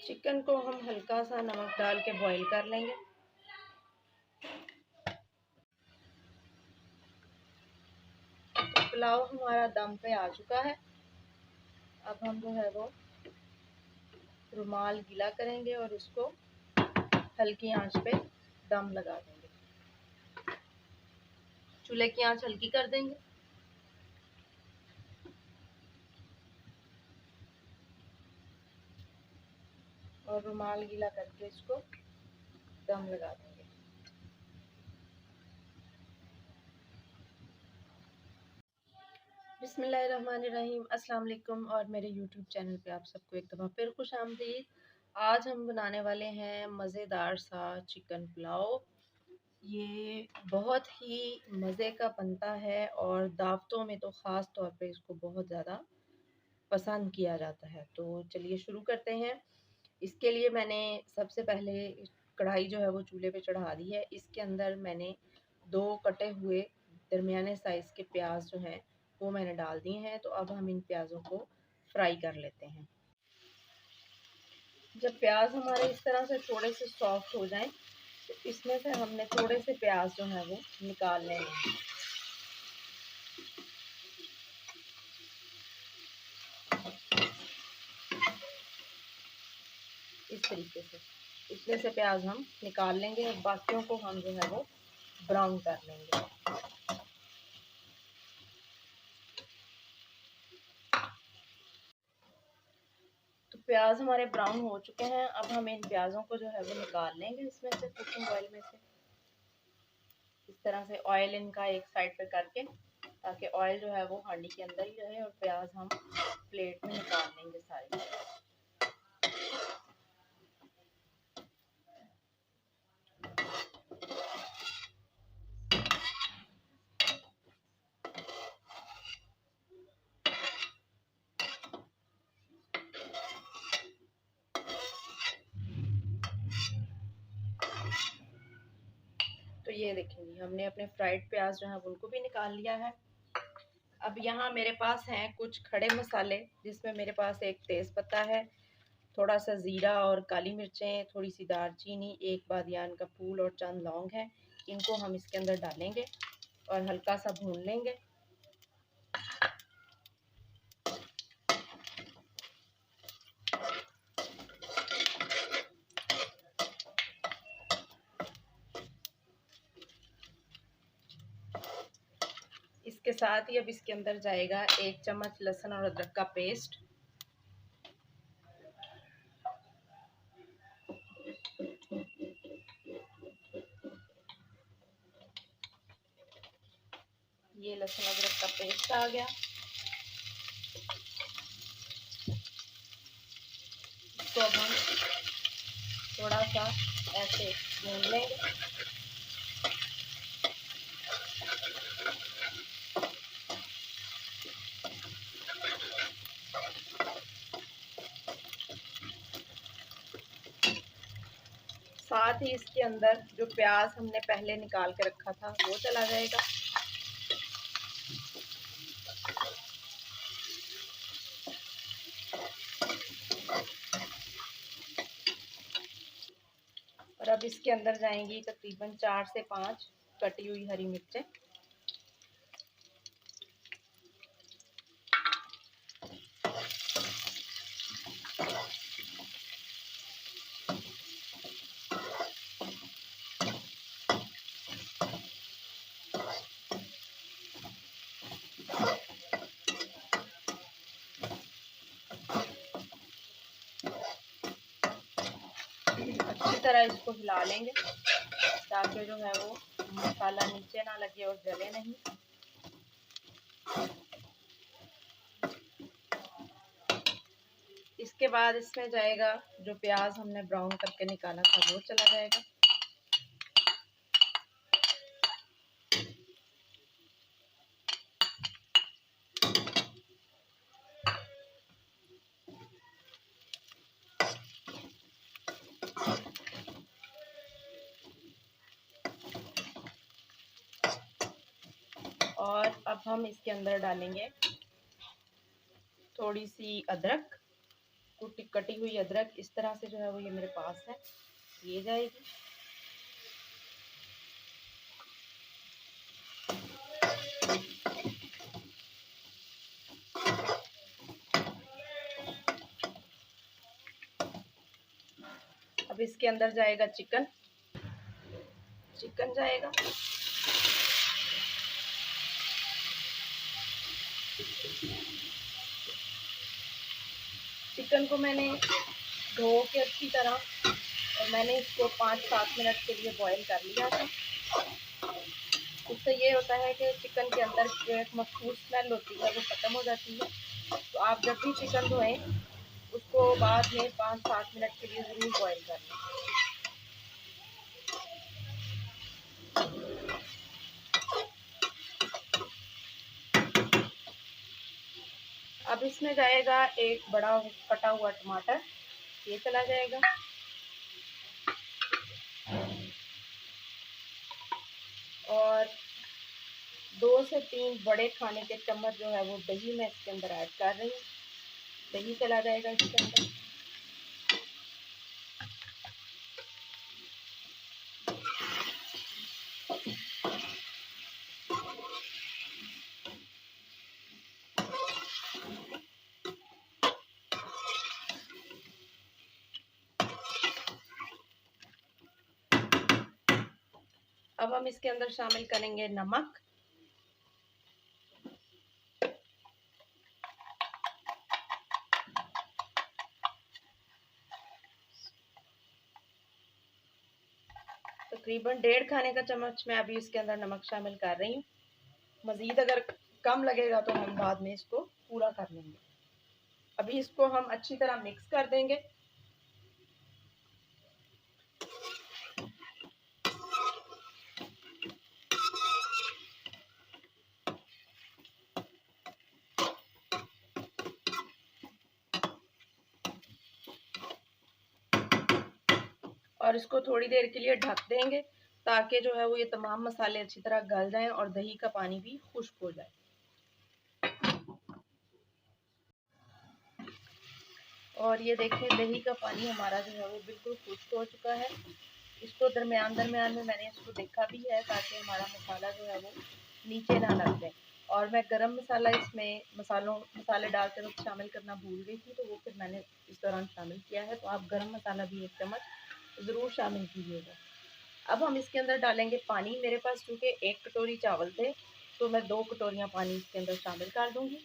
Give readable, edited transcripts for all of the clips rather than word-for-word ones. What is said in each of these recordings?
Chicken को हम हल्का सा नमक डाल के बॉईल कर लेंगे। तो पुलाव हमारा दम पे आ चुका है। अब हम जो है वो रुमाल गीला करेंगे और उसको हल्की आंच पे दम लगा देंगे। चूल्हे की आंच हल्की कर देंगे। और रुमाल गीला करके इसको दम लगा देंगे। बिस्मिल्लाहिर्रहमानिर्रहीम, अस्सलाम वालेकुम और मेरे यूट्यूब चैनल पे आप सबको एक दफ़ा फिर खुश आमदीद। आज हम बनाने वाले हैं मज़ेदार सा चिकन पुलाव। ये बहुत ही मज़े का बनता है और दावतों में तो ख़ास तौर पे इसको बहुत ज़्यादा पसंद किया जाता है। तो चलिए शुरू करते हैं। इसके लिए मैंने सबसे पहले कढ़ाई जो है वो चूल्हे पे चढ़ा दी है। इसके अंदर मैंने 2 कटे हुए दरमियाने साइज़ के प्याज जो हैं वो मैंने डाल दिए हैं। तो अब हम इन प्याज़ों को फ्राई कर लेते हैं। जब प्याज हमारे इस तरह से थोड़े से सॉफ्ट हो जाएं तो इसमें से हमने थोड़े से प्याज जो है वो निकाल लेने हैं। इस तरीके से इसमें से प्याज हम निकाल लेंगे और बाकियों को हम जो है वो ब्राउन कर लेंगे। तो प्याज हमारे ब्राउन हो चुके हैं। अब हम इन प्याज़ों को जो है वो निकाल लेंगे इसमें से, कुकिंग ऑयल में से। इस तरह से ऑयल इनका एक साइड पे करके, ताकि ऑयल जो है वो हांडी के अंदर ही रहे और प्याज हम प्लेट में निकाल लेंगे सारे। तो ये देखेंगे हमने अपने फ्राइड प्याज जो है उनको भी निकाल लिया है। अब यहाँ मेरे पास हैं कुछ खड़े मसाले, जिसमें मेरे पास एक तेज़ पत्ता है, थोड़ा सा ज़ीरा और काली मिर्चें, थोड़ी सी दालचीनी, एक बादियान का फूल और चंद लौंग हैं। इनको हम इसके अंदर डालेंगे और हल्का सा भून लेंगे। इसके साथ ही अब इसके अंदर जाएगा 1 चम्मच लहसुन और अदरक का पेस्ट, ये लहसुन अदरक का पेस्ट आ गया। इसको अब हम थोड़ा सा ऐसे भून लेंगे। साथ ही इसके अंदर जो प्याज हमने पहले निकाल के रखा था वो चला जाएगा। और अब इसके अंदर जाएंगी तकरीबन 4 से 5 कटी हुई हरी मिर्चें। अच्छी तरह इसको हिला लेंगे ताकि जो है वो मसाला नीचे ना लगे और जले नहीं। इसके बाद इसमें जाएगा जो प्याज हमने ब्राउन करके निकाला था वो चला जाएगा। और अब हम इसके अंदर डालेंगे थोड़ी सी अदरक, कुटी कटी हुई अदरक इस तरह से जो है वो ये मेरे पास है, ये जाएगी। अब इसके अंदर जाएगा चिकन जाएगा। चिकन को मैंने धो के अच्छी तरह, और मैंने इसको 5-7 मिनट के लिए बॉईल कर लिया था। उससे ये होता है कि चिकन के अंदर जो एक मखसूस स्मेल होती है वो ख़त्म हो जाती है। तो आप जब भी चिकन धोएं उसको बाद में 5-7 मिनट के लिए ज़रूर बॉईल कर लें। अब इसमें जाएगा एक बड़ा कटा हुआ टमाटर, ये चला जाएगा। और 2 से 3 बड़े खाने के चम्मच जो है वो दही मैं इसके अंदर ऐड कर रही हूँ, दही चला जाएगा इसके अंदर। अब हम इसके अंदर शामिल करेंगे नमक, तकरीबन 1.5 खाने का चम्मच मैं अभी इसके अंदर नमक शामिल कर रही हूँ। मज़ीद अगर कम लगेगा तो हम बाद में इसको पूरा कर लेंगे। अभी इसको हम अच्छी तरह मिक्स कर देंगे। और इसको थोड़ी देर के लिए ढक देंगे ताकि जो है वो ये तमाम मसाले अच्छी तरह गल जाएं और दही का पानी भी खुश्क हो जाए। और ये देखें दही का पानी हमारा जो है वो बिल्कुल खुश्क हो चुका है। इसको दरमियान में मैंने इसको देखा भी है ताकि हमारा मसाला जो है वो नीचे ना लग जाए। और मैं गरम मसाला इसमें मसाले डालते वक्त शामिल करना भूल गई थी, तो वो फिर मैंने इस दौरान शामिल किया है। तो आप गरम मसाला भी 1 चम्मच ज़रूर शामिल कीजिएगा। अब हम इसके अंदर डालेंगे पानी। मेरे पास चूँकि 1 कटोरी चावल थे तो मैं 2 कटोरियाँ पानी इसके अंदर शामिल कर दूँगी।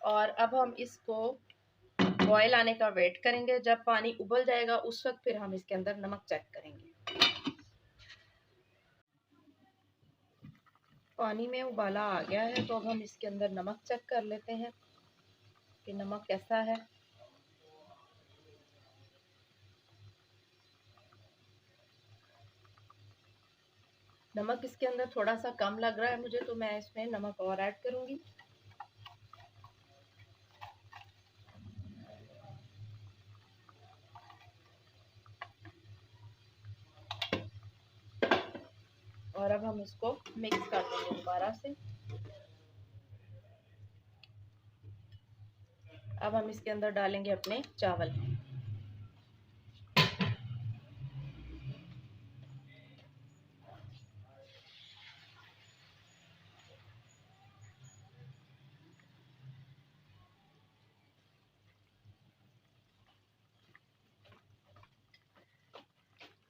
और अब हम इसको बॉयल आने का वेट करेंगे। जब पानी उबल जाएगा उस वक्त फिर हम इसके अंदर नमक चेक करेंगे। पानी में उबाला आ गया है तो अब हम इसके अंदर नमक चेक कर लेते हैं कि नमक कैसा है। नमक इसके अंदर थोड़ा सा कम लग रहा है मुझे, तो मैं इसमें नमक और ऐड करूँगी। और अब हम इसको मिक्स कर देंगे दोबारा से। अब हम इसके अंदर डालेंगे अपने चावल।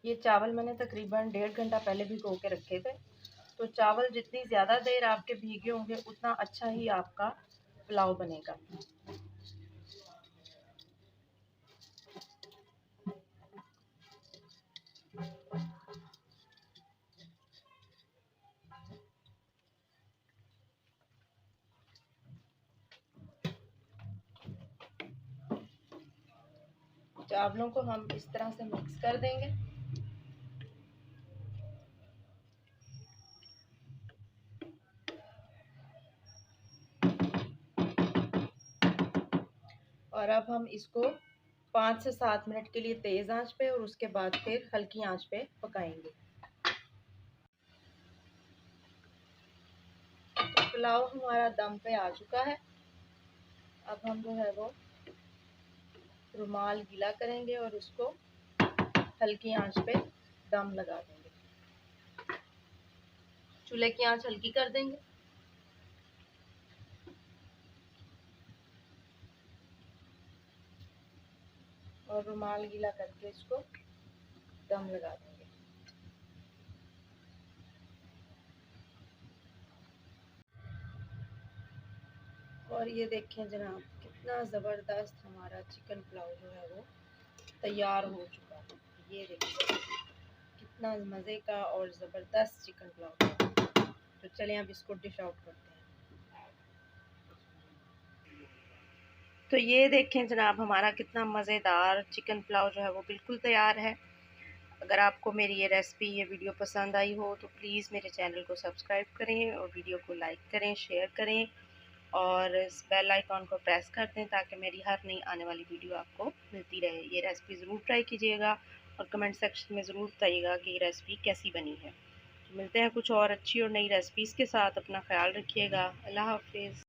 ये चावल मैंने तकरीबन 1.5 घंटा पहले भिगो के रखे थे। तो चावल जितनी ज़्यादा देर आपके भीगे होंगे उतना अच्छा ही आपका पुलाव बनेगा। चावलों को हम इस तरह से मिक्स कर देंगे। और अब हम इसको 5 से 7 मिनट के लिए तेज़ आंच पे और उसके बाद फिर हल्की आंच पे पकाएंगे। पुलाव हमारा दम पे आ चुका है। अब हम जो है वो रुमाल गीला करेंगे और इसको हल्की आंच पे दम लगा देंगे। चूल्हे की आंच हल्की कर देंगे। और रुमाल गीला करके इसको दम लगा देंगे। और ये देखें जनाब, कितना ज़बरदस्त हमारा चिकन पुलाव जो है वो तैयार हो चुका है। ये देखिए कितना मज़े का और ज़बरदस्त चिकन पुलाव है। तो चलें अब इसको डिश आउट करते हैं। तो ये देखें जनाब, हमारा कितना मज़ेदार चिकन पुलाव जो है वो बिल्कुल तैयार है। अगर आपको मेरी ये रेसिपी, ये वीडियो पसंद आई हो तो प्लीज़ मेरे चैनल को सब्सक्राइब करें और वीडियो को लाइक करें, शेयर करें और इस बेल आइकॉन को प्रेस कर दें ताकि मेरी हर नई आने वाली वीडियो आपको मिलती रहे। ये रेसिपी ज़रूर ट्राई कीजिएगा और कमेंट सेक्शन में ज़रूर बताइएगा कि ये रेसिपी कैसी बनी है। तो मिलते हैं कुछ और अच्छी और नई रेसिपीज़ के साथ। अपना ख्याल रखिएगा। अल्लाह हाफिज़।